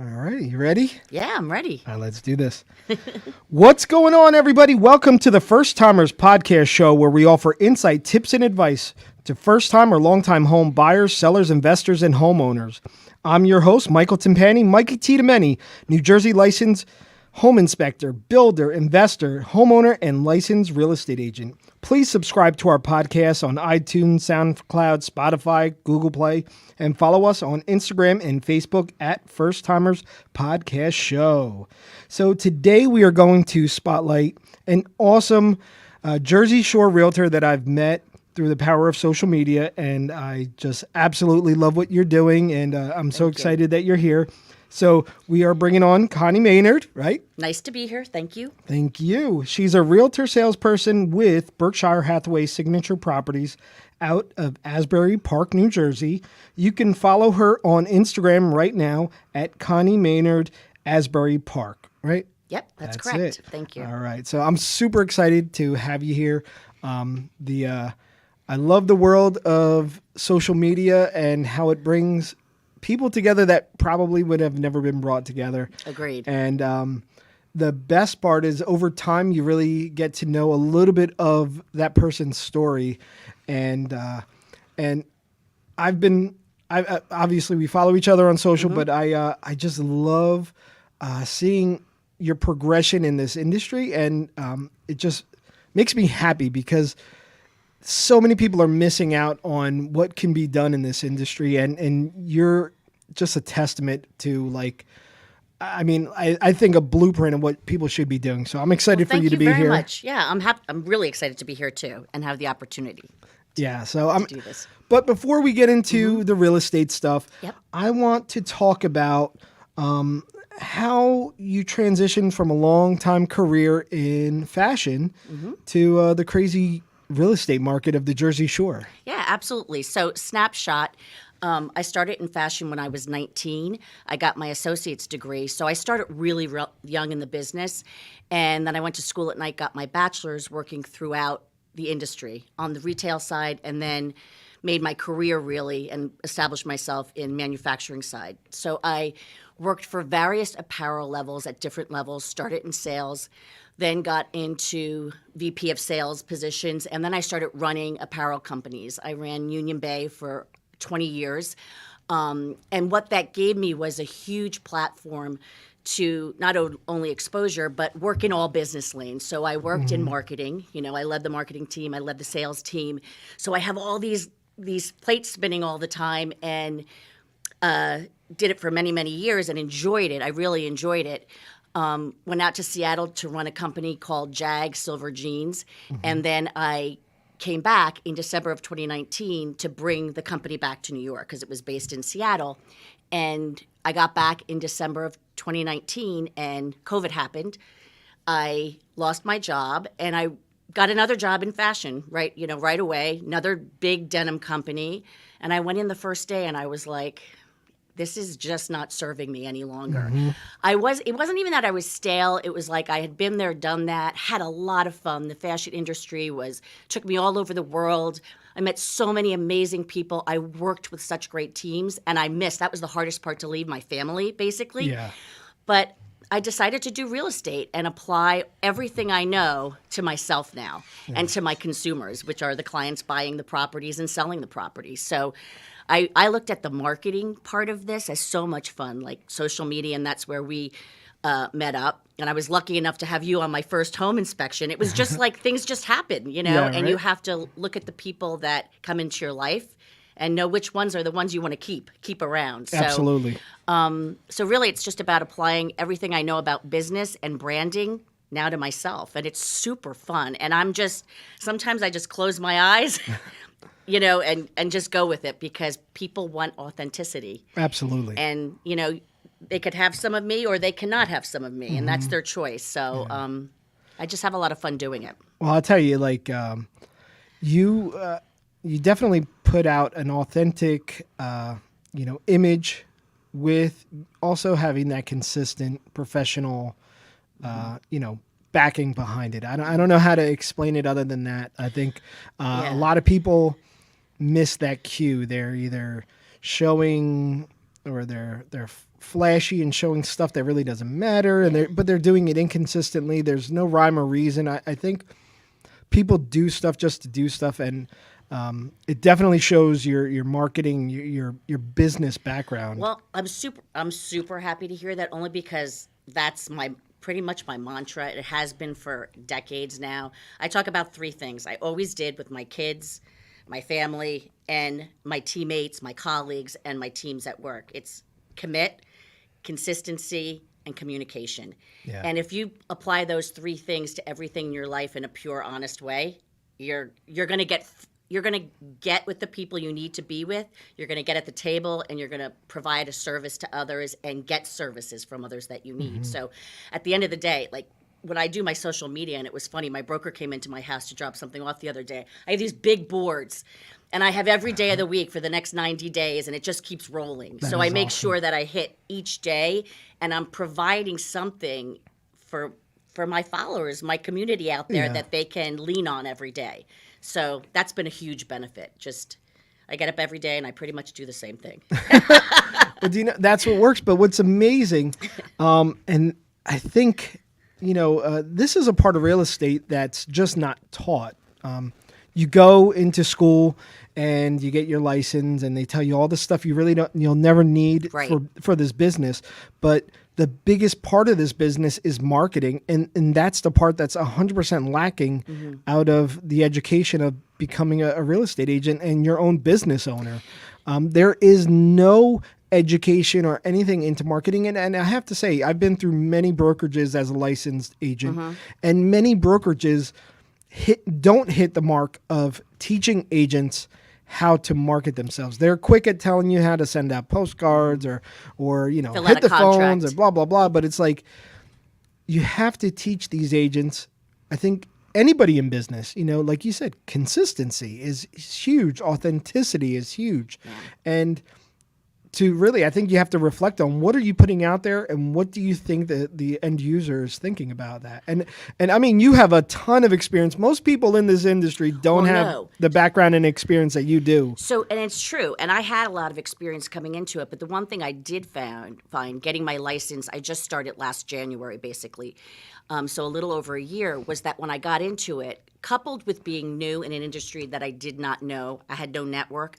All right, you ready? Yeah, I'm ready. All right, let's do this. What's going on, everybody? Welcome to the First Timers Podcast Show, where we offer insight, tips, and advice to first time or long time home buyers, sellers, investors, and homeowners. I'm your host, Michael Timpani, Mikey T. to many, New Jersey licensed home inspector, builder, investor, homeowner, and licensed real estate agent. Please subscribe to our podcast on iTunes, SoundCloud, Spotify, Google Play, and follow us on Instagram and Facebook at First Timers Podcast Show. So today we are going to spotlight an awesome Jersey Shore realtor that I've met through the power of social media, and I just absolutely love what you're doing, and I'm so excited that you're here. So we are bringing on Connie Maynard, right? Nice to be here. Thank you. Thank you. She's a realtor salesperson with Berkshire Hathaway Signature Properties out of Asbury Park, New Jersey. You can follow her on Instagram right now at Connie Maynard Asbury Park, right? Yep, that's That's correct. it. Thank you. All right. So I'm super excited to have you here. I love the world of social media and how it brings people together that probably would have never been brought together. Agreed. And the best part is over time, you really get to know a little bit of that person's story. And I obviously we follow each other on social, but I just love seeing your progression in this industry. And it just makes me happy because so many people are missing out on what can be done in this industry, and you're just a testament to I think a blueprint of what people should be doing. So I'm excited for Thank you to be very here. much. Yeah, I'm happy. I'm really excited to be here too and have the opportunity Yeah. So I'm. to do this. But before we get into the real estate stuff, Yep. I want to talk about how you transitioned from a long time career in fashion to the crazy real estate market of the Jersey Shore. Yeah, absolutely. So, snapshot. I started in fashion when I was 19. I got my associate's degree. So I started really young in the business. And then I went to school at night, got my bachelor's working throughout the industry on the retail side, and then made my career really and established myself in manufacturing side. So I worked for various apparel levels at different levels, started in sales, then got into VP of sales positions, and then I started running apparel companies. I ran Union Bay for 20 years. And what that gave me was a huge platform to not only exposure, but work in all business lanes. So I worked in marketing. I led the marketing team. I led the sales team. So I have all these plates spinning all the time, and did it for many, many years and enjoyed it. I really enjoyed it. Went out to Seattle to run a company called Jag Silver Jeans. And then I came back in December of 2019 to bring the company back to New York because it was based in Seattle. And I got back in December of 2019 and COVID happened. I lost my job and I got another job in fashion, right away, another big denim company. And I went in the first day and I was like, this is just not serving me any longer. It wasn't even that I was stale. It was like I had been there, done that, had a lot of fun. The fashion industry took me all over the world. I met so many amazing people. I worked with such great teams, and that was the hardest part, to leave my family, basically. Yeah. But I decided to do real estate and apply everything I know to myself now and to my consumers, which are the clients buying the properties and selling the properties. So I looked at the marketing part of this as so much fun, like social media, and that's where we met up. And I was lucky enough to have you on my first home inspection. It was just like things just happen, Yeah, and you right. have to look at the people that come into your life and know which ones are the ones you want to keep around. So, Absolutely. so really, it's just about applying everything I know about business and branding now to myself, and it's super fun. And sometimes I just close my eyes, and just go with it because people want authenticity. Absolutely. And they could have some of me or they cannot have some of me, and that's their choice. So I just have a lot of fun doing it. Well, I'll tell you, you you definitely put out an authentic, image with also having that consistent professional, backing behind it. I don't know how to explain it other than that. I think a lot of people miss that cue. They're either showing they're flashy and showing stuff that really doesn't matter, and they're doing it inconsistently. There's no rhyme or reason. I think people do stuff just to do stuff, and it definitely shows your marketing, your business background. Well, I'm super happy to hear that, only because that's pretty much my mantra. It has been for decades now. I talk about three things. I always did with my kids, my family, and my teammates, my colleagues, and my teams at work. It's commit, consistency, and communication. Yeah. And if you apply those three things to everything in your life in a pure, honest way, you're going to get with the people you need to be with. You're going to get at the table, and you're going to provide a service to others and get services from others that you need. So at the end of the day, like when I do my social media, and it was funny, my broker came into my house to drop something off the other day. I have these big boards, and I have every day of the week for the next 90 days, and it just keeps rolling. So I make sure that I hit each day, and I'm providing something for my followers, my community out there that they can lean on every day. So that's been a huge benefit. Just I get up every day, and I pretty much do the same thing. But that's what works. But what's amazing, and I think, this is a part of real estate that's just not taught. You go into school and you get your license, and they tell you all the stuff you'll never need for this business. But the biggest part of this business is marketing, and that's the part that's 100% lacking out of the education of becoming a real estate agent and your own business owner. There is no education or anything into marketing. And I have to say, I've been through many brokerages as a licensed agent, and many brokerages don't hit the mark of teaching agents how to market themselves. They're quick at telling you how to send out postcards or hit the phones or blah, blah, blah. But it's like, you have to teach these agents. I think anybody in business, like you said, consistency is huge. Authenticity is huge. Yeah. And I think you have to reflect on what are you putting out there, and what do you think that the end user is thinking about that. And I mean, you have a ton of experience. Most people in this industry don't have the background and experience that you do. So, and it's true. And I had a lot of experience coming into it. But the one thing I did find getting my license, I just started last January, basically. So a little over a year, was that when I got into it, coupled with being new in an industry that I did not know, I had no network.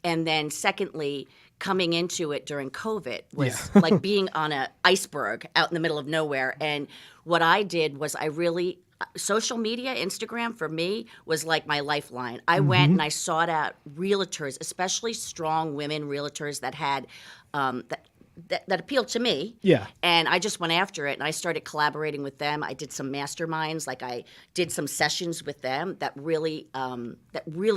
And then secondly, coming into it during COVID was like being on an iceberg out in the middle of nowhere. And what I did was social media, Instagram for me was like my lifeline. I went and I sought out realtors, especially strong women realtors that had that appealed to me. Yeah. And I just went after it, and I started collaborating with them. I did some masterminds, like I did some sessions with them that really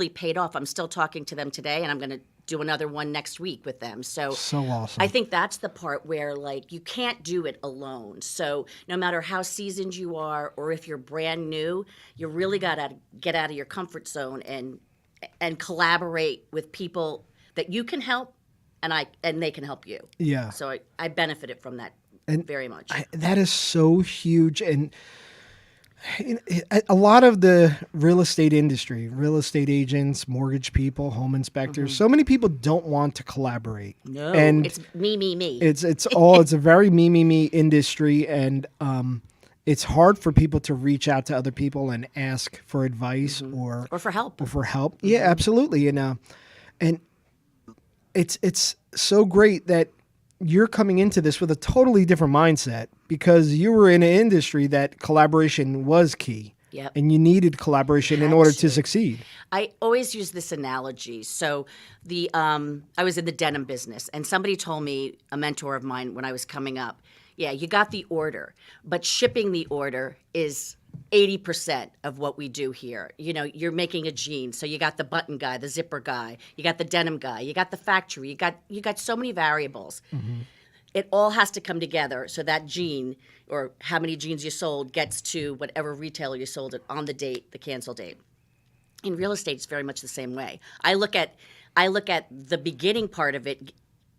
paid off. I'm still talking to them today, and I'm going to do another one next week with them. So awesome. I think that's the part where, like, you can't do it alone. So no matter how seasoned you are, or if you're brand new, you really got to get out of your comfort zone and collaborate with people that you can help, and they can help you. Yeah. So I benefited from that very much. That is so huge. And a lot of the real estate industry, real estate agents, mortgage people, home inspectors, so many people don't want to collaborate. No, and it's me. It's a very me industry, and it's hard for people to reach out to other people and ask for advice or for help. Yeah, absolutely. And it's so great that you're coming into this with a totally different mindset, because you were in an industry that collaboration was key. Yep. And you needed collaboration in order to succeed. I always use this analogy. So I was in the denim business, and somebody told me, a mentor of mine when I was coming up, yeah, you got the order, but shipping the order is 80% of what we do here. You know, you're making a jean, so you got the button guy, the zipper guy, you got the denim guy, you got the factory, you got so many variables. It all has to come together so that jean, or how many jeans you sold, gets to whatever retailer you sold it on the date, the cancel date. In real estate, it's very much the same way. I look at the beginning part of it,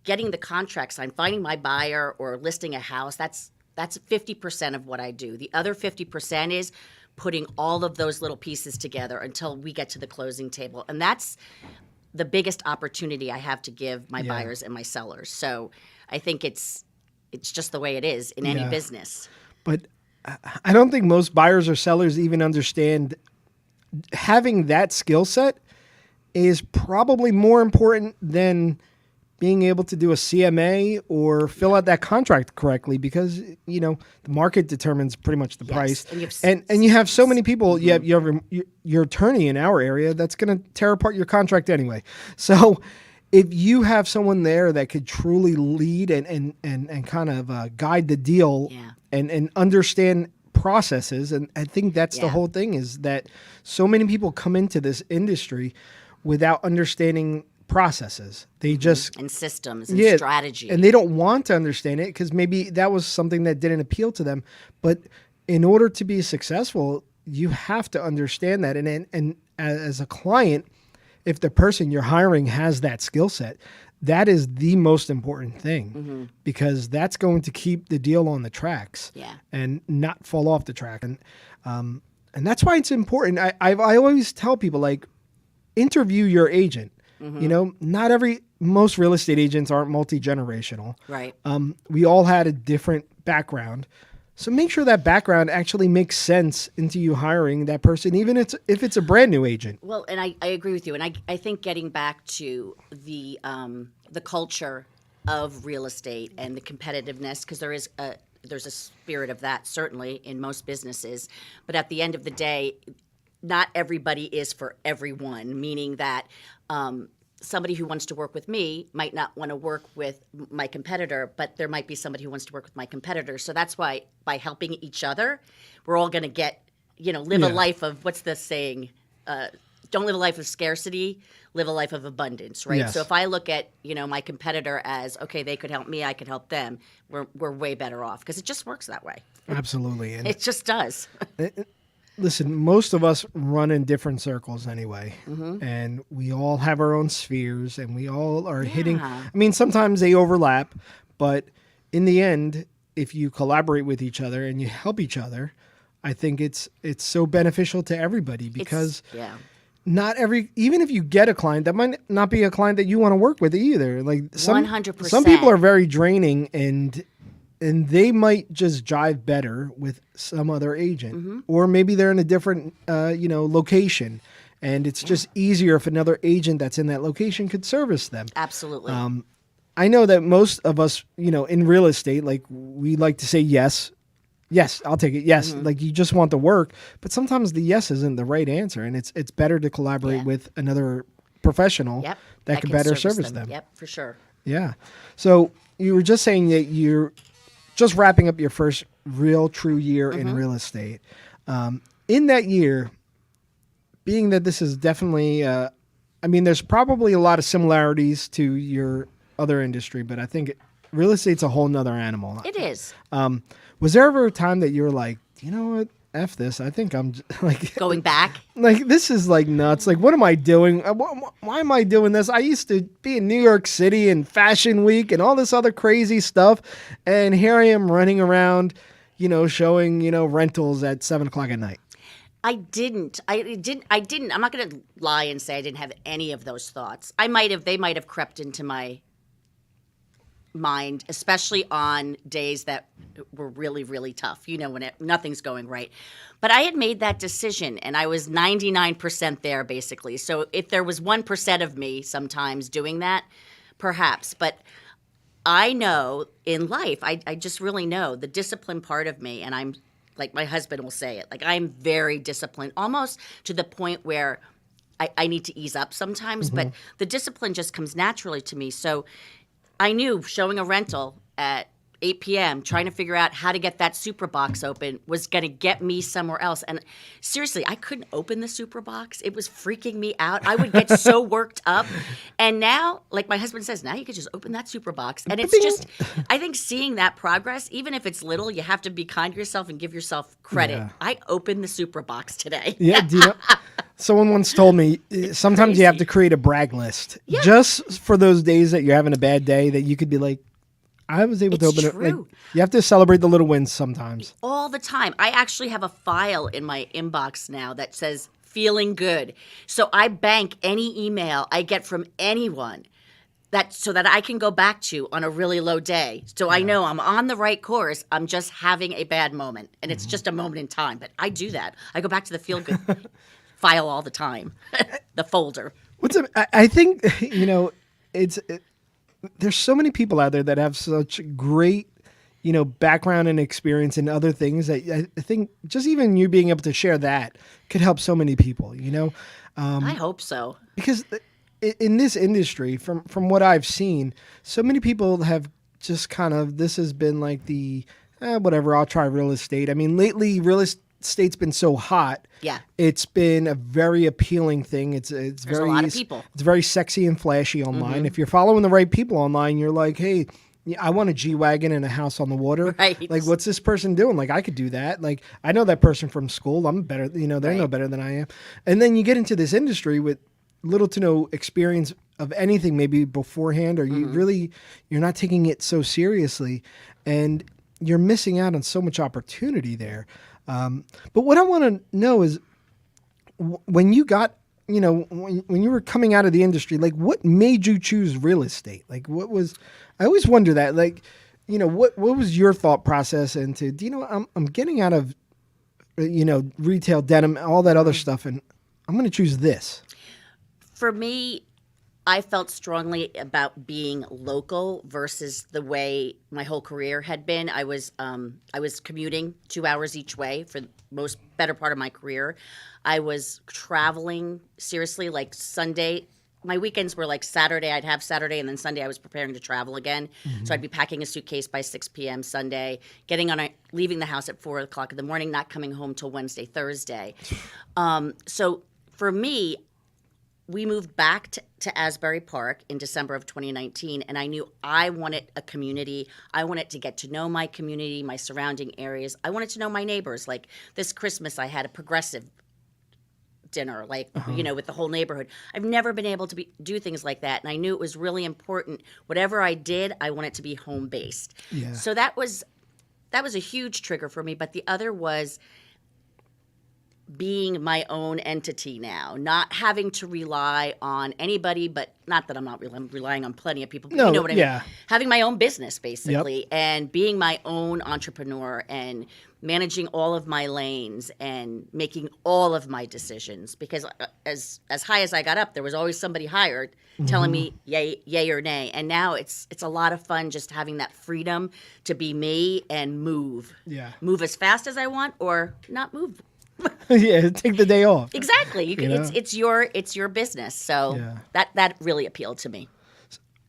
getting the contract signed, finding my buyer or listing a house. That's 50% of what I do. The other 50% is putting all of those little pieces together until we get to the closing table. And that's the biggest opportunity I have to give my Yeah. buyers and my sellers. So I think it's just the way it is in any Yeah. business. But I don't think most buyers or sellers even understand having that skill set is probably more important than being able to do a CMA or fill out that contract correctly, because the market determines pretty much the Yes, price, and you have and you have so many people. You have your attorney in our area that's going to tear apart your contract anyway. So if you have someone there that could truly lead and kind of guide the deal, Yeah. and understand processes, and I think that's the Yeah. whole thing, is that so many people come into this industry without understanding processes. They just And systems and yeah, strategy. and they don't want to understand it because maybe that was something that didn't appeal to them. But in order to be successful, you have to understand that. And as a client, if the person you're hiring has that skill set, that is the most important thing, because that's going to keep the deal on the tracks, Yeah. and not fall off the track. And that's why it's important. I always tell people, like, interview your agent. Most real estate agents aren't multi-generational. Right. We all had a different background. So make sure that background actually makes sense into you hiring that person, even if it's a brand new agent. Well, and I agree with you. And I think getting back to the culture of real estate and the competitiveness, because there's a spirit of that certainly in most businesses. But at the end of the day, not everybody is for everyone, meaning that somebody who wants to work with me might not want to work with my competitor, but there might be somebody who wants to work with my competitor. So that's why by helping each other, we're all going to get, live a life of, what's the saying? Don't live a life of scarcity, live a life of abundance, right? Yes. So if I look at, my competitor as, okay, they could help me, I could help them, we're way better off, because it just works that way. Absolutely. And It just does. listen, most of us run in different circles anyway, and we all have our own spheres, and we all are hitting. I mean, sometimes they overlap, but in the end, if you collaborate with each other and you help each other, I think it's so beneficial to everybody, because even if you get a client, that might not be a client that you want to work with either. Like 100%. Some people are very draining, and they might just jive better with some other agent, or maybe they're in a different, location, and it's just easier if another agent that's in that location could service them. Absolutely. I know that most of us, in real estate, like, we like to say yes, I'll take it. Yes, like, you just want the work, but sometimes the yes isn't the right answer, and it's better to collaborate with another professional that can better service them. Yep, for sure. Yeah. So you were just saying that you're just wrapping up your first real true year in real estate. In that year, being that this is definitely, there's probably a lot of similarities to your other industry, but I think real estate's a whole nother animal. It is. Was there ever a time that you were like, you know what? F this. I think I'm like Going back? like, this is like nuts. Like, what am I doing? Why am I doing this? I used to be in New York City and Fashion Week and all this other crazy stuff, and here I am running around, showing rentals at 7:00 at night. I didn't. I'm not going to lie and say I didn't have any of those thoughts. They might have crept into my mind, especially on days that were really, really tough, when nothing's going right. But I had made that decision, and I was 99% there, basically. So if there was 1% of me sometimes doing that, perhaps. But I know in life, I just really know the discipline part of me, and I'm, like my husband will say it, like, I'm very disciplined, almost to the point where I need to ease up sometimes, but the discipline just comes naturally to me. So I knew showing a rental at 8 p.m., trying to figure out how to get that super box open was going to get me somewhere else. And seriously, I couldn't open the super box. It was freaking me out. I would get so worked up. And now, like my husband says, now you can just open that super box. And it's just, I think seeing that progress, even if it's little, you have to be kind to yourself and give yourself credit. Yeah. I opened the super box today. Yeah, do you know? Someone once told me sometimes you have to create a brag list just for those days that you're having a bad day, that you could be like, I was able to open it. Like, you have to celebrate the little wins sometimes. All the time. I actually have a file in my inbox now that says feeling good. So I bank any email I get from anyone so that I can go back to on a really low day. So I know I'm on the right course. I'm just having a bad moment, and it's just a moment in time. But I do that. I go back to the feel good file all the time, the folder. I think there's so many people out there that have such great background and experience in other things that I think just even you being able to share that could help so many people. I hope so. Because in this industry, from what I've seen, so many people have just kind of, this has been like the whatever, I'll try real estate. I mean, lately real estate's been so hot. Yeah. It's been a very appealing thing. There's a lot of people. It's very sexy and flashy online. If you're following the right people online, you're like, hey, I want a G-Wagon and a house on the water. Right. Like, what's this person doing? Like, I could do that. Like, I know that person from school. I'm better. They're no better than I am. And then you get into this industry with little to no experience of anything maybe beforehand, or you're not taking it so seriously, and you're missing out on so much opportunity there. But what I want to know is when you got, when you were coming out of the industry, like what made you choose real estate? Like I always wonder that, like, what was your thought process into, I'm getting out of, retail denim, all that other stuff, and I'm going to choose this. For me, I felt strongly about being local versus the way my whole career had been. I was commuting 2 hours each way for the better part of my career. I was traveling seriously, like Sunday. My weekends were like Saturday. I'd have Saturday, and then Sunday I was preparing to travel again. So I'd be packing a suitcase by 6 p.m. Sunday, leaving the house at 4 o'clock in the morning, not coming home till Wednesday, Thursday. So for me, we moved back to Asbury Park in December of 2019, and I knew I wanted a community. I wanted to get to know my community, my surrounding areas. I wanted to know my neighbors. Like this Christmas, I had a progressive dinner, with the whole neighborhood. I've never been able to do things like that, and I knew it was really important. Whatever I did, I wanted to be home-based. Yeah. So that was a huge trigger for me, but the other was being my own entity now, not having to rely on anybody, but not that I'm relying on plenty of people, but you know what I mean? Having my own business, basically, and being my own entrepreneur and managing all of my lanes and making all of my decisions. Because as high as I got up, there was always somebody hired telling me yay or nay. And now it's a lot of fun just having that freedom to be me and move. Yeah. Move as fast as I want or not move. Yeah, take the day off. Exactly. You can. It's your business. So that really appealed to me.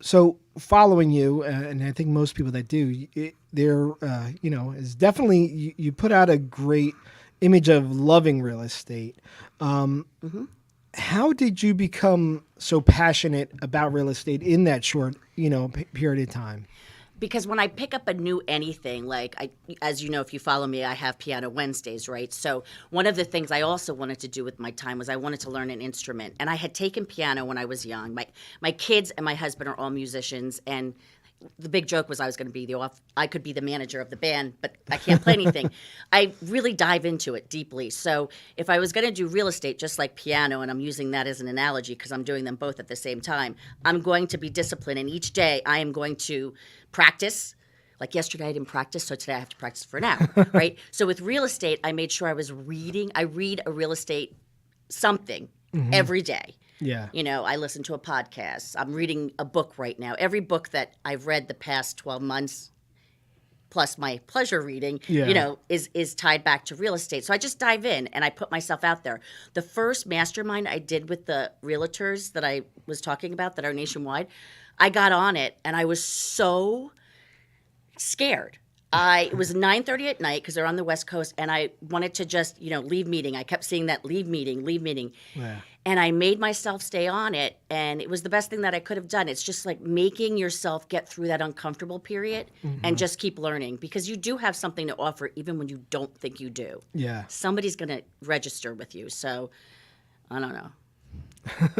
So following you, and I think most people that do, is definitely you put out a great image of loving real estate. How did you become so passionate about real estate in that short, period of time? Because when I pick up a new anything, as you know, if you follow me, I have Piano Wednesdays, right? So one of the things I also wanted to do with my time was I wanted to learn an instrument. And I had taken piano when I was young. My kids and my husband are all musicians, and the big joke was I was going to be I could be the manager of the band, but I can't play anything. I really dive into it deeply. So if I was going to do real estate, just like piano, and I'm using that as an analogy because I'm doing them both at the same time, I'm going to be disciplined, and each day I am going to practice. Like yesterday I didn't practice, so today I have to practice for an hour, right? So with real estate, I made sure I was reading. I read a real estate something every day. Yeah. I listen to a podcast. I'm reading a book right now. Every book that I've read the past 12 months, plus my pleasure reading, is tied back to real estate. So I just dive in and I put myself out there. The first mastermind I did with the realtors that I was talking about that are nationwide, I got on it and I was so scared. It was 9:30 at night because they're on the West Coast, and I wanted to just, leave meeting. I kept seeing that leave meeting. Yeah. And I made myself stay on it, and it was the best thing that I could have done. It's just like making yourself get through that uncomfortable period and just keep learning, because you do have something to offer even when you don't think you do. Yeah. Somebody's going to register with you. So I don't know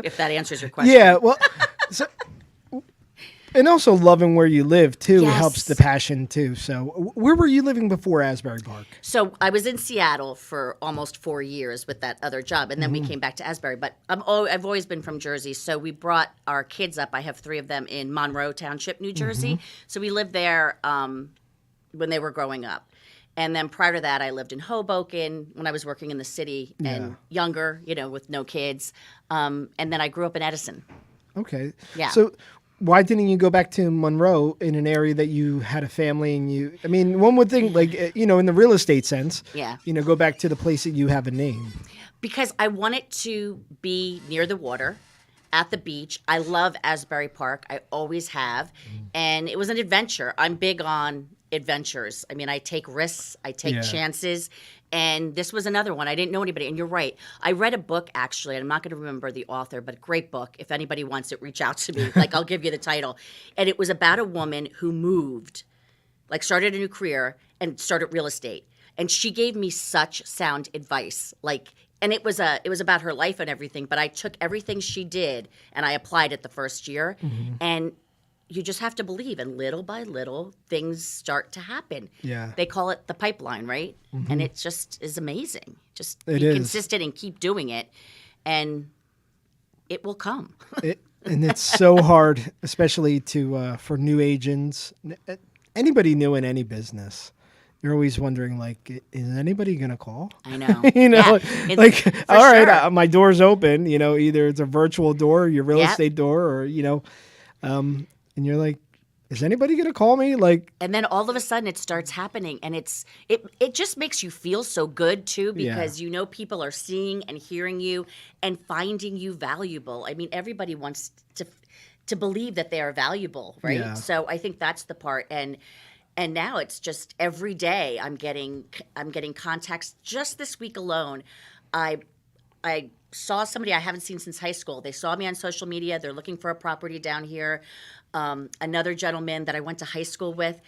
if that answers your question. Yeah, well, so And also loving where you live too Yes. helps the passion too. So where were you living before Asbury Park? So I was in Seattle for almost 4 years with that other job, and then we came back to Asbury. But I've always been from Jersey, so we brought our kids up. I have 3 of them in Monroe Township, New Jersey. So we lived there when they were growing up. And then prior to that, I lived in Hoboken when I was working in the city and younger, with no kids. And then I grew up in Edison. Okay. Yeah. So why didn't you go back to Monroe in an area that you had a family and I mean, one would think like, in the real estate sense, Yeah. Go back to the place that you have a name. Because I wanted to be near the water, at the beach. I love Asbury Park. I always have. And it was an adventure. I'm big on adventures. I mean, I take risks, I take chances. And this was another one. I didn't know anybody. And you're right. I read a book, actually, and I'm not going to remember the author, but great book. If anybody wants it, reach out to me. Like, I'll give you the title. And it was about a woman who moved, like started a new career and started real estate. And she gave me such sound advice. And it was about her life and everything, but I took everything she did and I applied it the first year. And you just have to believe, and little by little, things start to happen. Yeah. They call it the pipeline, right? And it just is amazing. Just It be is. consistent and keep doing it, and it will come. And it's so hard, especially for new agents, anybody new in any business. You're always wondering, like, is anybody going to call? I know. Yeah, For all right, sure. my door's open. Either it's a virtual door, your real Yep. estate door, or, and you're like, is anybody going to call me? Like, And then all of a sudden it starts happening, and it just makes you feel so good too, because people are seeing and hearing you and finding you valuable. I mean, everybody wants to believe that they are valuable, right? Yeah. So I think that's the part. And now it's just every day I'm getting contacts. Just this week alone, I saw somebody I haven't seen since high school. They saw me on social media. They're looking for a property down here. Another gentleman that I went to high school with,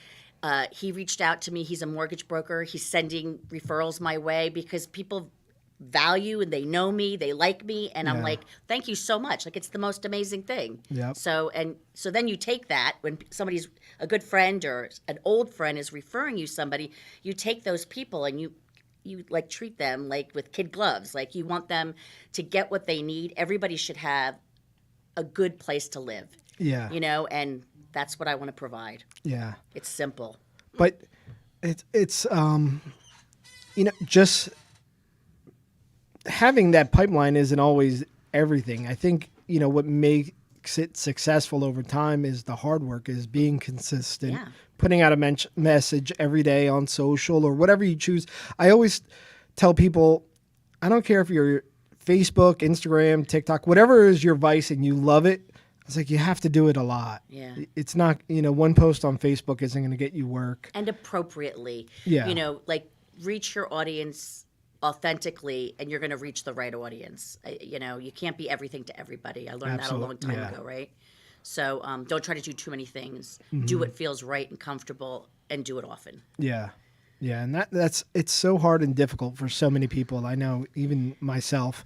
he reached out to me. He's a mortgage broker. He's sending referrals my way because people value and they know me, they like me, and I'm like, thank you so much. Like, it's the most amazing thing. Yep. So then you take that when somebody's a good friend or an old friend is referring you somebody, you take those people and you like treat them like with kid gloves. Like, you want them to get what they need. Everybody should have a good place to live. yeah. And that's what I want to provide. Yeah. It's simple. But it's just having that pipeline isn't always everything. I think, what makes it successful over time is the hard work, is being consistent, Yeah. putting out a message every day on social or whatever you choose. I always tell people, I don't care if you're Facebook, Instagram, TikTok, whatever is your vice and you love it. It's like, you have to do it a lot. Yeah. It's not, one post on Facebook isn't going to get you work. And appropriately. Yeah. Reach your audience authentically, and you're going to reach the right audience. You can't be everything to everybody. I learned that a long time ago, right? So don't try to do too many things. Do what feels right and comfortable, and do it often. Yeah. Yeah. And it's so hard and difficult for so many people. I know, even myself,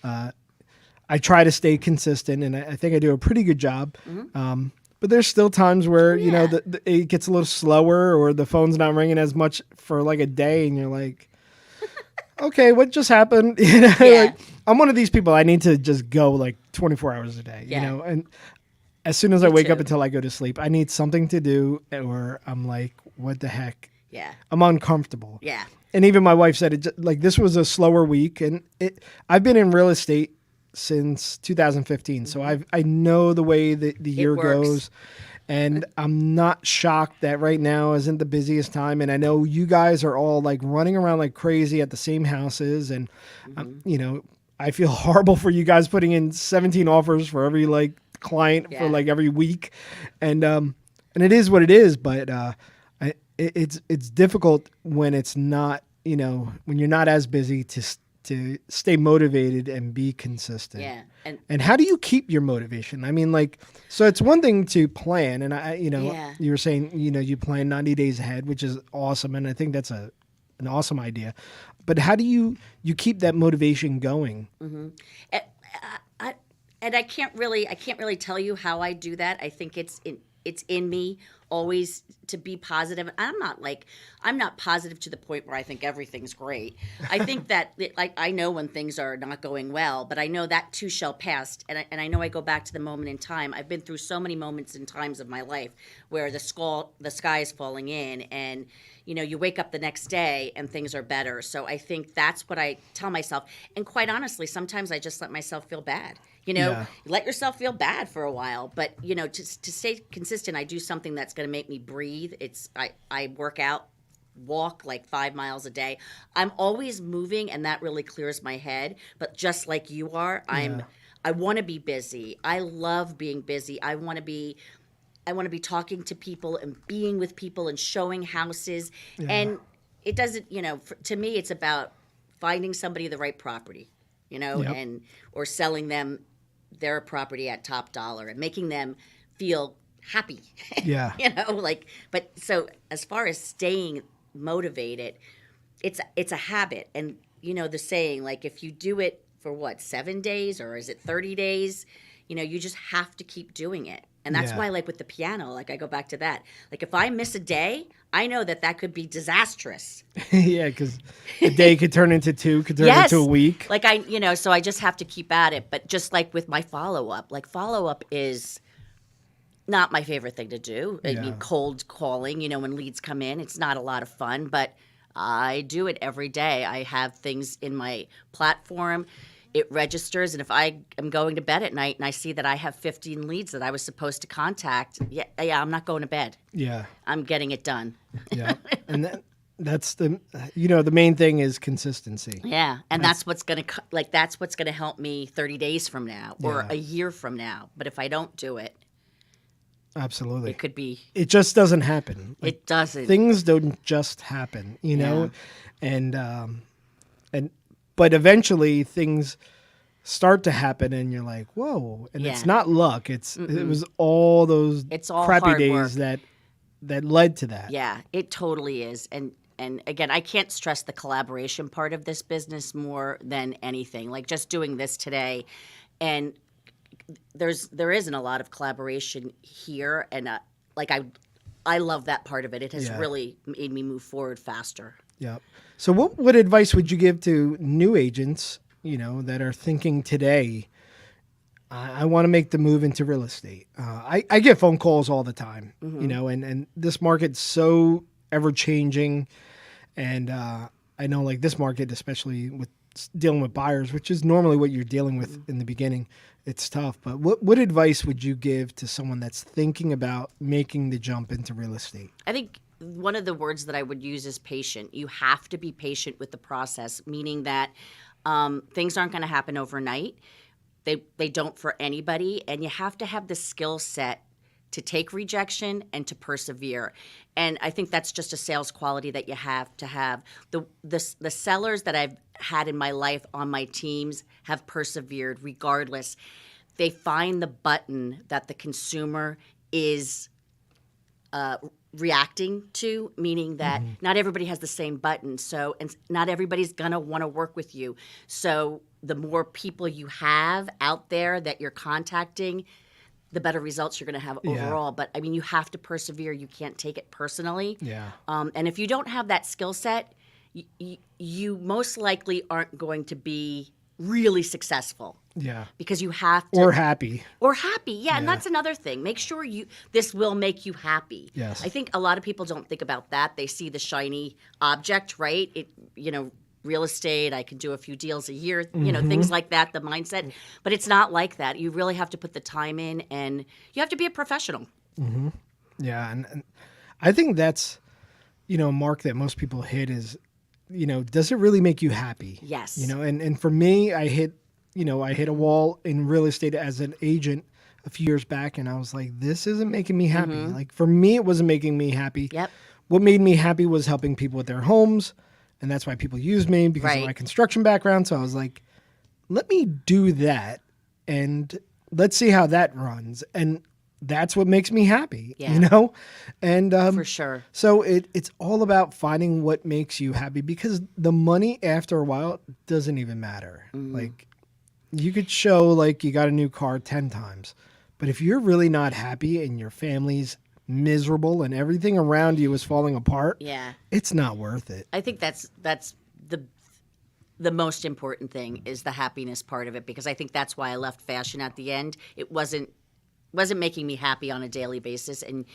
I try to stay consistent, and I think I do a pretty good job. But there's still times where, it gets a little slower, or the phone's not ringing as much for like a day, and you're like, okay, what just happened? Yeah. Like, I'm one of these people. I need to just go like 24 hours a day, Yeah. and as soon as I wake up too. until I go to sleep, I need something to do, or I'm like, what the heck? Yeah. I'm uncomfortable. Yeah. And even my wife said this was a slower week, and I've been in real estate since 2015, so I know the way that the year works. goes, and I'm not shocked that right now isn't the busiest time. And I know you guys are all like running around like crazy at the same houses, and I feel horrible for you guys putting in 17 offers for every like client for like every week, and it is what it is, but it's difficult when it's not, when you're not as busy to stay motivated and be consistent. Yeah. And how do you keep your motivation? I mean, like, so it's one thing to plan, and you were saying, you plan 90 days ahead, which is awesome. And I think that's an awesome idea, but how do you keep that motivation going? And I can't really tell you how I do that. I think it's it's in me always to be positive. I'm not positive to the point where I think everything's great. I think that like I know when things are not going well, but I know that too shall pass. And I know I go back to the moment in time. I've been through so many moments and times of my life where the sky is falling in, and you wake up the next day and things are better. So I think that's what I tell myself. And quite honestly, sometimes I just let myself feel bad. Yeah. Let yourself feel bad for a while, but to stay consistent, I do something that's going to make me breathe. I work out, walk like 5 miles a day. I'm always moving, and that really clears my head. But just like you are, I want to be busy. I love being busy. I want to be talking to people and being with people and showing houses. Yeah. And it doesn't, to me, it's about finding somebody the right property, Yep. and or selling them their property at top dollar and making them feel happy. Yeah. But so as far as staying motivated, it's a habit. And the saying, like, if you do it for what, 7 days, or is it 30 days, you just have to keep doing it. And that's Yeah. why, like with the piano, like I go back to that. Like if I miss a day, I know that could be disastrous. Yeah, because a day could turn into 2, could turn Yes. into a week. Like so I just have to keep at it. But just like with my follow-up, is not my favorite thing to do. I Yeah. mean, cold calling, when leads come in, it's not a lot of fun, but I do it every day. I have things in my platform. It registers, and if I am going to bed at night and I see that I have 15 leads that I was supposed to contact, I'm not going to bed. Yeah. I'm getting it done. Yeah. And that's the main thing is consistency. Yeah, and that's what's going to help me 30 days from now or Yeah. a year from now. But if I don't do it, Absolutely. it could be. It just doesn't happen. Like, It doesn't. things don't just happen, and but eventually things start to happen, and you're like, whoa! And it's Yeah. not luck. It was all those It's all crappy hard days work. that led to that. Yeah, it totally is. And again, I can't stress the collaboration part of this business more than anything. Like just doing this today, and there isn't a lot of collaboration here, and I love that part of it. It has Yeah. really made me move forward faster. Yeah. So what advice would you give to new agents, that are thinking today, I want to make the move into real estate? I get phone calls all the time, and this market's so ever changing. And I know like this market, especially with dealing with buyers, which is normally what you're dealing with in the beginning, it's tough. But what advice would you give to someone that's thinking about making the jump into real estate? I think one of the words that I would use is patient. You have to be patient with the process, meaning that things aren't going to happen overnight. They don't for anybody, and you have to have the skill set to take rejection and to persevere. And I think that's just a sales quality that you have to have. The sellers that I've had in my life on my teams have persevered regardless. They find the button that the consumer is reacting to, meaning that not everybody has the same button. So, and not everybody's going to want to work with you. So the more people you have out there that you're contacting, the better results you're going to have Yeah. overall. But I mean, you have to persevere. You can't take it personally. Yeah. And if you don't have that skill set, you most likely aren't going to be really successful. Yeah. Because you have to. Or happy. Or happy, yeah, and Yeah. that's another thing. Make sure this will make you happy. Yes. I think a lot of people don't think about that. They see the shiny object, right? Real estate, I can do a few deals a year, things like that, the mindset. But it's not like that. You really have to put the time in, and you have to be a professional. Yeah. And I think that's, a mark that most people hit is, does it really make you happy? Yes. And for me, I hit a wall in real estate as an agent a few years back, and I was like, this isn't making me happy. Like for me, it wasn't making me happy. Yep. What made me happy was helping people with their homes, and that's why people use me because of Right. my construction background. So I was like, let me do that, and let's see how that runs. And that's what makes me happy, Yeah. And For sure. so it's all about finding what makes you happy, because the money after a while doesn't even matter. Like you could show like you got a new car 10 times, But if you're really not happy and your family's miserable and everything around you is falling apart, Yeah. it's not worth it. I think that's the most important thing is the happiness part of it, because I think that's why I left fashion at the end. It wasn't making me happy on a daily basis, and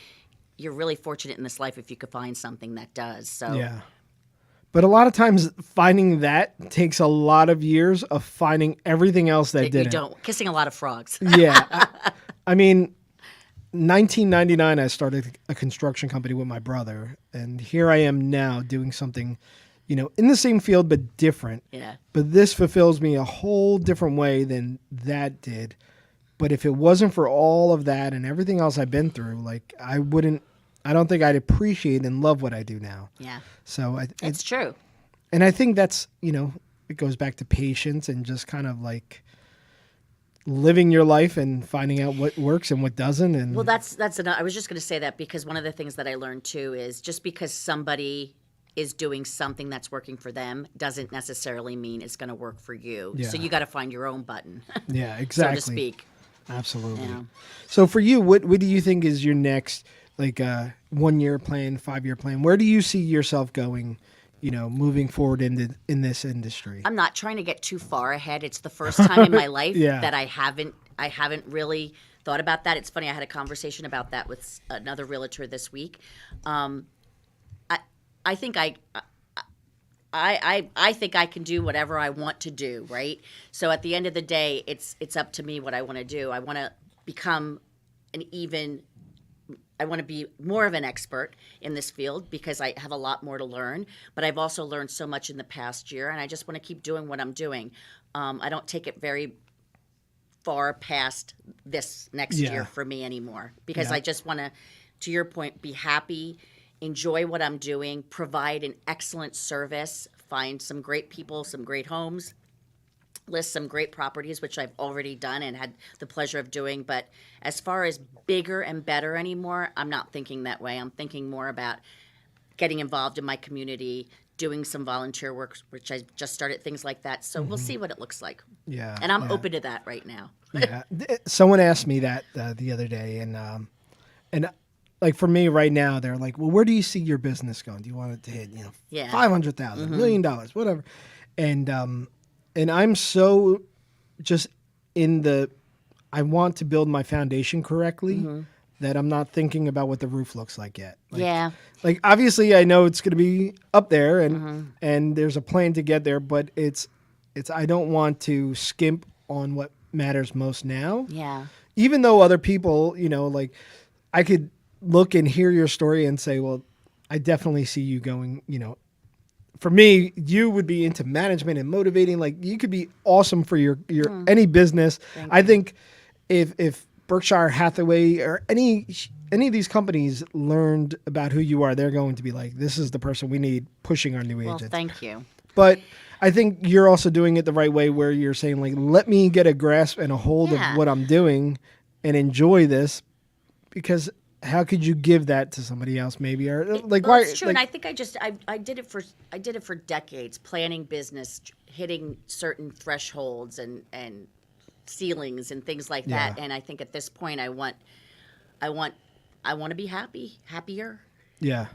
you're really fortunate in this life if you could find something that does. So Yeah. But a lot of times finding that takes a lot of years of finding everything else that you didn't. don't kissing a lot of frogs. Yeah. I mean, 1999, I started a construction company with my brother, and here I am now doing something, in the same field but different. Yeah. But this fulfills me a whole different way than that did. But if it wasn't for all of that and everything else I've been through, like I don't think I'd appreciate and love what I do now. Yeah. So It's true. and I think that's, it goes back to patience and just kind of like living your life and finding out what works and what doesn't. And Well, that's I was just going to say that, because one of the things that I learned too is just because somebody is doing something that's working for them doesn't necessarily mean it's going to work for you. Yeah. So you got to find your own button, yeah, exactly. so to speak. Absolutely. Yeah. So for you, what do you think is your next, like 1 year plan, 5 year plan? Where do you see yourself going, moving forward in this industry? I'm not trying to get too far ahead. It's the first time in my life Yeah. that I haven't really thought about that. It's funny. I had a conversation about that with another realtor this week. I think I think I can do whatever I want to do, right? So at the end of the day, it's up to me what I want to do. I want to become I want to be more of an expert in this field because I have a lot more to learn, but I've also learned so much in the past year, and I just want to keep doing what I'm doing. I don't take it very far past this next Yeah. year for me anymore, because Yeah. I just want to your point, be happy, enjoy what I'm doing, provide an excellent service, find some great people, some great homes, list some great properties, which I've already done and had the pleasure of doing. But as far as bigger and better anymore, I'm not thinking that way. I'm thinking more about getting involved in my community, doing some volunteer work, which I just started, things like that. So we'll see what it looks like. Yeah. And I'm yeah. open to that right now. Yeah. Someone asked me that the other day, and like for me right now, they're like, well, where do you see your business going? Do you want it to hit, Yeah. $500,000, $1 million, whatever? And I'm so just I want to build my foundation correctly that I'm not thinking about what the roof looks like yet. Yeah. Like obviously I know it's going to be up there and there's a plan to get there, but it's I don't want to skimp on what matters most now. Yeah. Even though other people, like I could look and hear your story and say, well, I definitely see you going, for me, you would be into management and motivating. Like you could be awesome for your any business. I think if Berkshire Hathaway or any of these companies learned about who you are, they're going to be like, this is the person we need pushing our new Well, agents. thank you. But I think you're also doing it the right way, where you're saying like, let me get a grasp and a hold Yeah. of what I'm doing and enjoy this, because how could you give that to somebody else maybe, or like Well, why? it's true, like, and I think I did it for decades, planning business, hitting certain thresholds and ceilings and things like that. Yeah. And I think at this point, I want to be happier, yeah.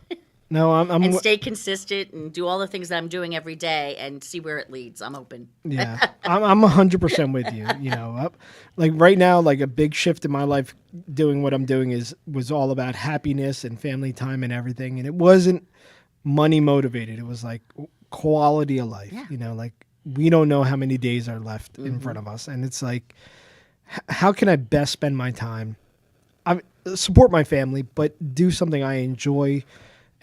No, I'm and stay consistent and do all the things that I'm doing every day and see where it leads. I'm open. Yeah, I'm 100% with you. Like right now, like a big shift in my life, doing what I'm doing was all about happiness and family time and everything. And it wasn't money motivated. It was like quality of life. Yeah. Like we don't know how many days are left in front of us, and it's like, how can I best spend my time? I support my family, but do something I enjoy.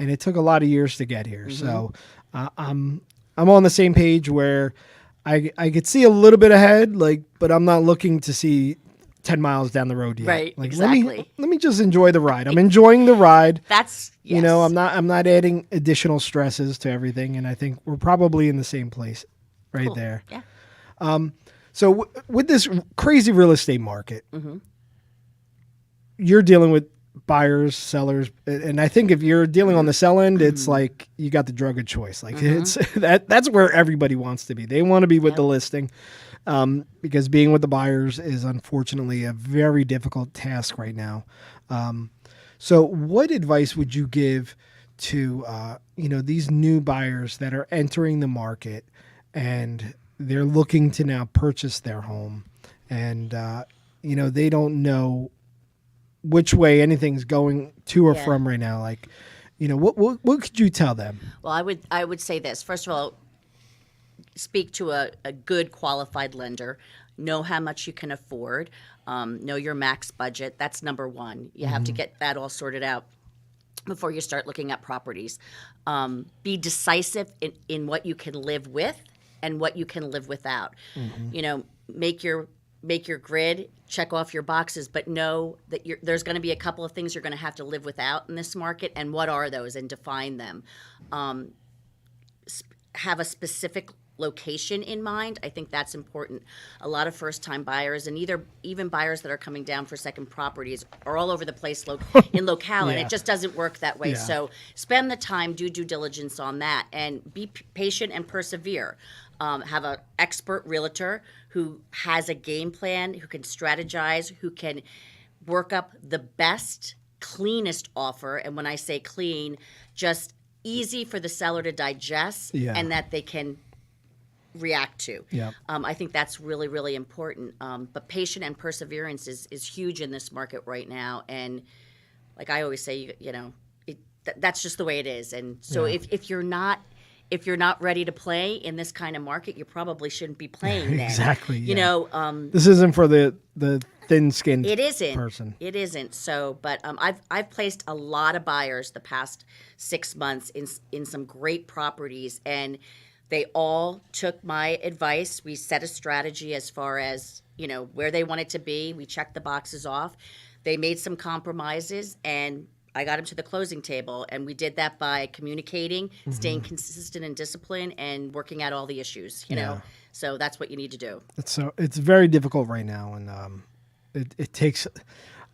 And it took a lot of years to get here. So I'm on the same page where I could see a little bit ahead, but I'm not looking to see 10 miles down the road yet. Right, Like, exactly. Let me just enjoy the ride. I'm enjoying the ride. That's yes. I'm not adding additional stresses to everything. And I think we're probably in the same place right Cool. there. Yeah. So with this crazy real estate market, you're dealing with buyers, sellers, and I think if you're dealing on the sell end, it's like you got the drug of choice. Like it's that's where everybody wants to be. They want to be with the listing. because being with the buyers is unfortunately a very difficult task right now. So what advice would you give to, these new buyers that are entering the market and they're looking to now purchase their home and, they don't know which way anything's going to or from right now? Like, what could you tell them? Well, I would say this. First of all, speak to a good qualified lender. Know how much you can afford. Know your max budget. That's number one. You have to get that all sorted out before you start looking at properties. Be decisive in what you can live with and what you can live without. Make your grid, check off your boxes, but know that there's going to be a couple of things you're going to have to live without in this market, and what are those, and define them. Have a specific location in mind. I think that's important. A lot of first-time buyers and even buyers that are coming down for second properties are all over the place in locale, and it just doesn't work that way. Yeah. So spend the time, do due diligence on that, and be patient and persevere. Have an expert realtor who has a game plan, who can strategize, who can work up the best, cleanest offer. And when I say clean, just easy for the seller to digest and that they can react to. Yeah. I think that's really, really important. But patient and perseverance is huge in this market right now. And like I always say, that's just the way it is. And so if you're not ready to play in this kind of market, you probably shouldn't be playing then. Exactly. This isn't for the thin-skinned person. It isn't. So, but I've placed a lot of buyers the past 6 months in some great properties, and they all took my advice. We set a strategy as far as where they wanted to be. We checked the boxes off. They made some compromises, and I got them to the closing table, and we did that by communicating, staying consistent and disciplined, and working out all the issues. You know, so that's what you need to do. It's very difficult right now, and it takes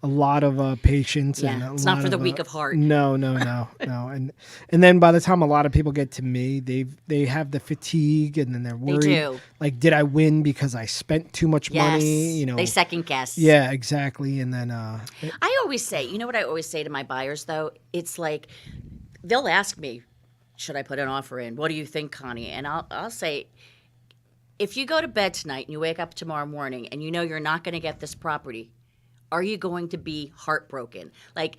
a lot of patience. Yeah, and it's not for the weak of heart. No, and then by the time a lot of people get to me, they have the fatigue, and then they're worried. They do. Like, did I win because I spent too much money? They second guess. Yeah, exactly. And then I always say, what I always say to my buyers though, it's like they'll ask me, should I put an offer in? What do you think, Connie? And I'll say, if you go to bed tonight and you wake up tomorrow morning and you're not going to get this property, are you going to be heartbroken? Like,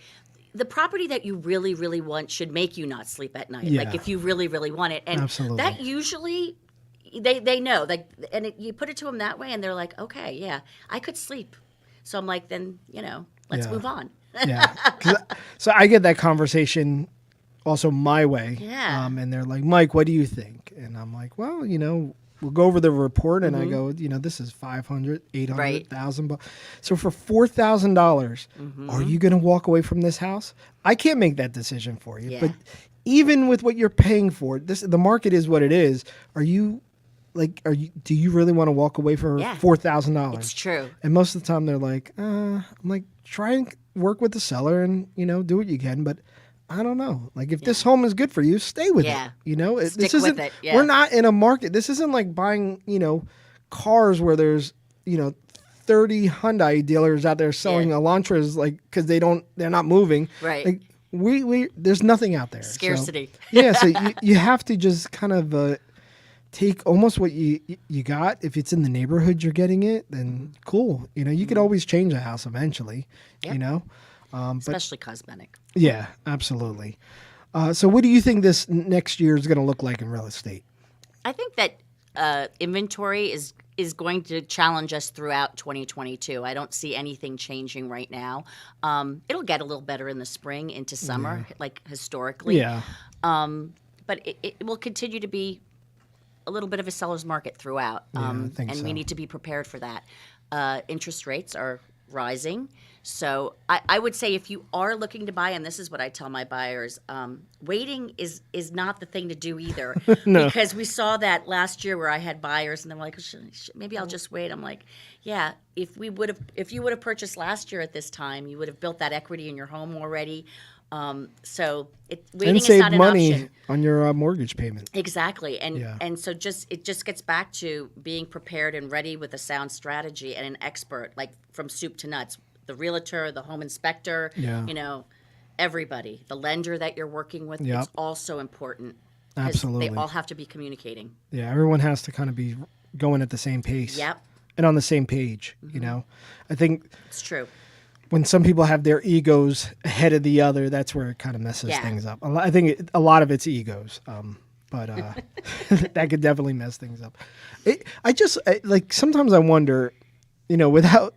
the property that you really, really want should make you not sleep at night. Yeah. Like, if you really, really want it. And Absolutely. that usually, they know. Like, and you put it to them that way, and they're like, okay, yeah, I could sleep. So I'm like, then, let's move on. So I get that conversation also my way. Yeah. And they're like, Mike, what do you think? And I'm like, well, we'll go over the report, and I go, this is $500, $800, Right. $1,000. So for $4,000, are you going to walk away from this house? I can't make that decision for you. Yeah. But even with what you're paying for, the market is what it is. Do you really want to walk away for $4,000? It's true. And most of the time they're like, I'm like, try and work with the seller and, do what you can. But I don't know. Like, if this home is good for you, stay with it. Stick with it. Yeah. We're not in a market. This isn't like buying, cars where there's, 30 Hyundai dealers out there selling Elantras, like, because they're not moving. Right. Like, we there's nothing out there. Scarcity. So you have to just kind of take almost what you got. If it's in the neighborhood you're getting it, then cool. You could always change a house eventually. Yep. Especially cosmetic. Yeah, absolutely. So what do you think this next year is going to look like in real estate? I think that inventory is going to challenge us throughout 2022. I don't see anything changing right now. It'll get a little better in the spring into summer, like historically. Yeah. But it will continue to be a little bit of a seller's market throughout. I think and so. we need to be prepared for that. Interest rates are rising. So I would say if you are looking to buy, and this is what I tell my buyers, waiting is not the thing to do either. No. Because we saw that last year where I had buyers and they're like, maybe I'll just wait. I'm like, yeah, if you would have purchased last year at this time, you would have built that equity in your home already. So And waiting is save not an money option. on your mortgage payment. Exactly. Yeah. And so it just gets back to being prepared and ready with a sound strategy and an expert, like from soup to nuts. The realtor, the home inspector, Yeah. everybody. The lender that you're working with, Yep. it's also important. Because Absolutely. they all have to be communicating. Yeah, everyone has to kind of be going at the same pace. Yep. And on the same page, I think It's true. when some people have their egos ahead of the other, that's where it kind of messes Yeah. things up. I think a lot of it's egos, but that could definitely mess things up. Like sometimes I wonder, without,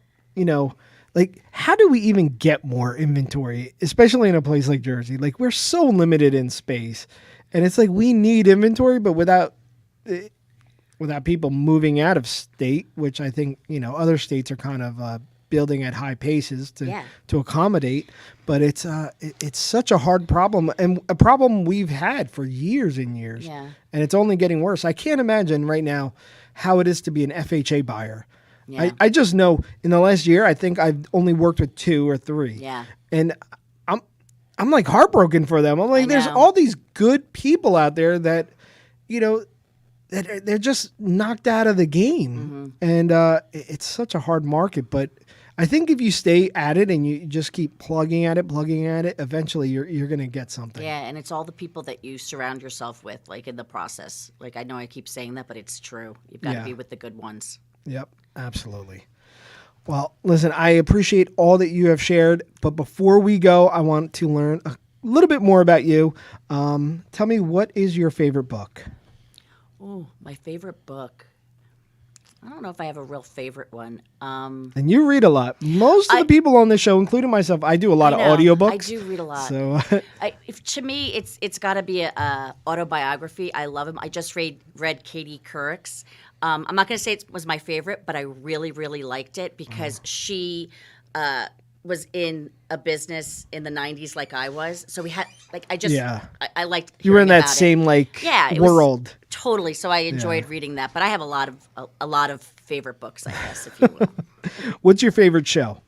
like how do we even get more inventory, especially in a place like Jersey? Like we're so limited in space, and it's like we need inventory, but without people moving out of state, which I think other states are kind of building at high paces to accommodate. But it's such a hard problem, and a problem we've had for years and years. Yeah. And it's only getting worse. I can't imagine right now how it is to be an FHA buyer. Yeah. I just know in the last year I think I've only worked with 2 or 3. Yeah. And I'm like heartbroken for them. I'm like, there's know. all these good people out there that that they're just knocked out of the game. And it's such a hard market. But I think if you stay at it and you just keep plugging at it, eventually you're going to get something. Yeah, and it's all the people that you surround yourself with, like in the process. Like I know I keep saying that, but it's true. You've got to be with the good ones. Yep, absolutely. Well, listen, I appreciate all that you have shared, but before we go, I want to learn a little bit more about you. Tell me, what is your favorite book? Oh, my favorite book. I don't know if I have a real favorite one. And you read a lot. Most of the people on this show, including myself, I do a lot of audiobooks. I do read a lot. So to me, it's got to be a autobiography. I love him. I just read Katie Couric's. I'm not going to say it was my favorite, but I really, really liked it because she was in a business in the 90s like I was. So we had, I liked you were in hearing that about same it world. Totally. So I enjoyed reading that. But I have a lot of favorite books, I guess, if you will. What's your favorite show?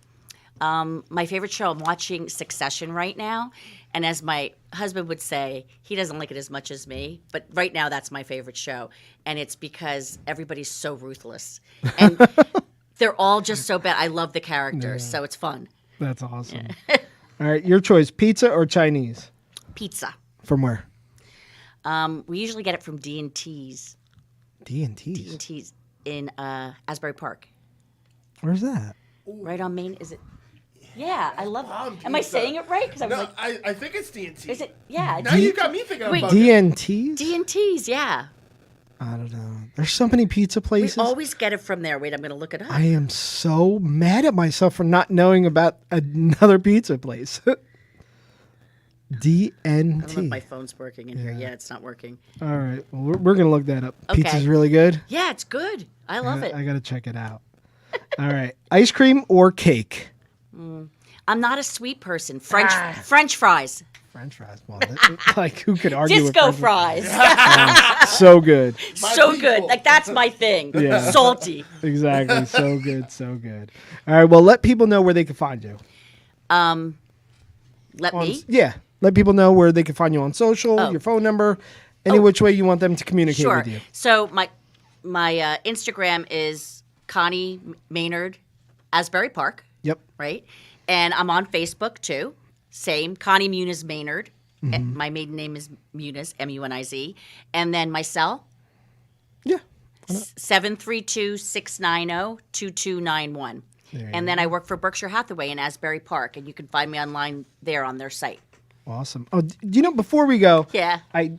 My favorite show, I'm watching Succession right now. And as my husband would say, he doesn't like it as much as me. But right now, that's my favorite show. And it's because everybody's so ruthless. And they're all just so bad. I love the characters, so it's fun. That's awesome. All right, your choice, pizza or Chinese? Pizza. From where? We usually get it from D&T's. D&T's? D&T's in Asbury Park. Where's that? Right on Main, is it? Yeah, I love it. Am I saying it right? Because I think it's D&T. Is it? Yeah. Now you got me thinking Wait, about D&T's? D&T's, yeah. I don't know. There's so many pizza places. We always get it from there. Wait, I'm going to look it up. I am so mad at myself for not knowing about another pizza place. D&T. I don't know if my phone's working in here. Yeah, it's not working. All right. Well, we're going to look that up. Okay. Pizza's really good? Yeah, it's good. I love it. I got to check it out. All right. Ice cream or cake? I'm not a sweet person. French fries. French fries. Well, like who could argue Disco with French fries. So good. So good. Like that's my thing. Yeah. Salty. Exactly. So good. So good. All right. Well, let people know where they can find you. Let me. Yeah. Let people know where they can find you on social, your phone number, any which way you want them to communicate Sure. with you. So my Instagram is Connie Maynard, Asbury Park. Yep. Right? And I'm on Facebook too. Same, Connie Muniz Maynard. And my maiden name is Muniz, M-U-N-I-Z. And then my cell, Yeah. 732-690-2291. And then I work for Berkshire Hathaway in Asbury Park, and you can find me online there on their site. Awesome. Oh, before we go, Yeah. I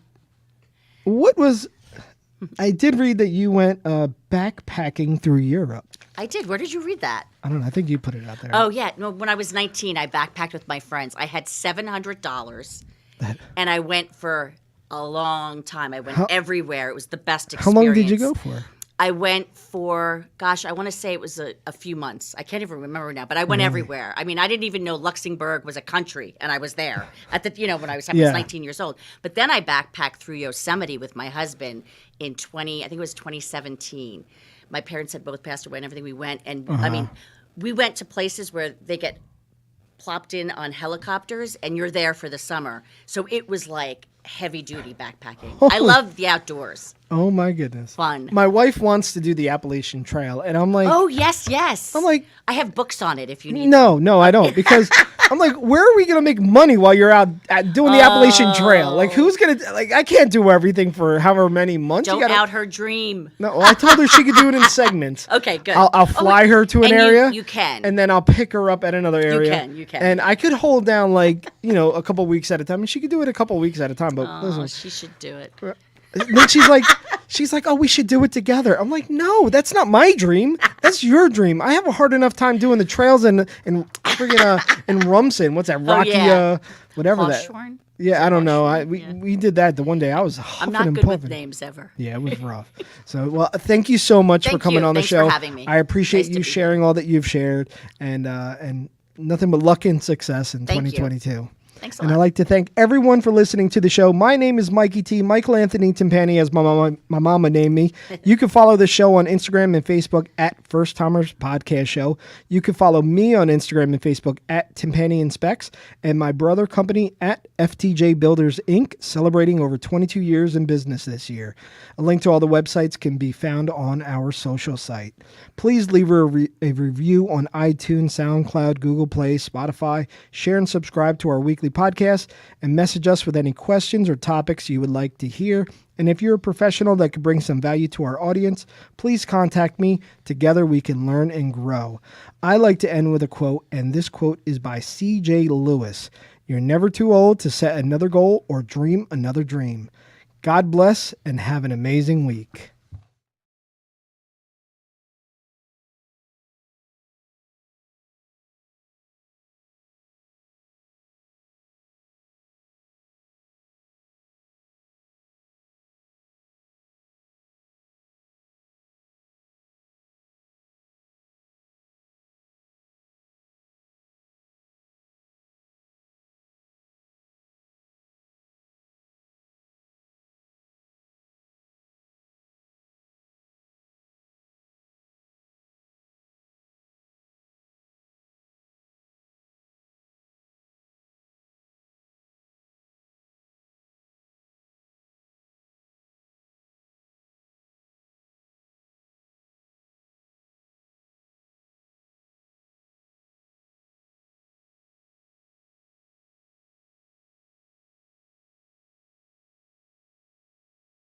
did read that you went backpacking through Europe. I did. Where did you read that? I don't know. I think you put it out there. Oh, yeah. No, when I was 19, I backpacked with my friends. I had $700, and I went for a long time. I went everywhere. It was the best experience. How long did you go for? I went for, I want to say it was a few months. I can't even remember now, but I went everywhere. I mean, I didn't even know Luxembourg was a country, and I was there at the, when I was 19 years old. But then I backpacked through Yosemite with my husband in I think it was 2017. My parents had both passed away and everything. We went, and I mean, we went to places where they get plopped in on helicopters, and you're there for the summer. So it was like heavy duty backpacking. I love the outdoors. Oh my goodness. Fun. My wife wants to do the Appalachian Trail, and I'm like, Oh, yes. I'm like, I have books on it if you need. no, I don't, because I'm like, where are we gonna make money while you're out doing the Appalachian Trail? Like, who's gonna I can't do everything for however many months. Don't out her dream. No, well, I told her she could do it in segments. Okay, good. I'll fly her to an and area. You can. And then I'll pick her up at another area. You can. And I could hold down a couple weeks at a time, and she could do it a couple weeks at a time. But Oh, listen, she should do it. then she's like, oh, we should do it together. I'm like, no, that's not my dream. That's your dream. I have a hard enough time doing the trails in friggin' in Rumson. What's that? Rocky, yeah. whatever that. Hawthorne? Yeah, I don't know. We did that the one day. I was huffing I'm not and good puffing. with names ever. Yeah, it was rough. So, well, thank you so much for Thank coming you. on the Thanks show. for having me. I appreciate Nice to you be sharing all that you've shared, and nothing but luck and success in Thank you. 2022. Thanks a And lot. I'd like to thank everyone for listening to the show. My name is Mikey T. Michael Anthony Timpani, as my mama named me. You can follow the show on Instagram and Facebook at First Timers Podcast Show. You can follow me on Instagram and Facebook at Timpani Inspects, and my brother company at FTJ Builders Inc., celebrating over 22 years in business this year. A link to all the websites can be found on our social site. Please leave a review on iTunes, SoundCloud, Google Play, Spotify. Share and subscribe to our weekly podcast, and message us with any questions or topics you would like to hear. And if you're a professional that could bring some value to our audience, please contact me. Together we can learn and grow. I like to end with a quote, and this quote is by C.J. Lewis. You're never too old to set another goal or dream another dream. God bless and have an amazing week.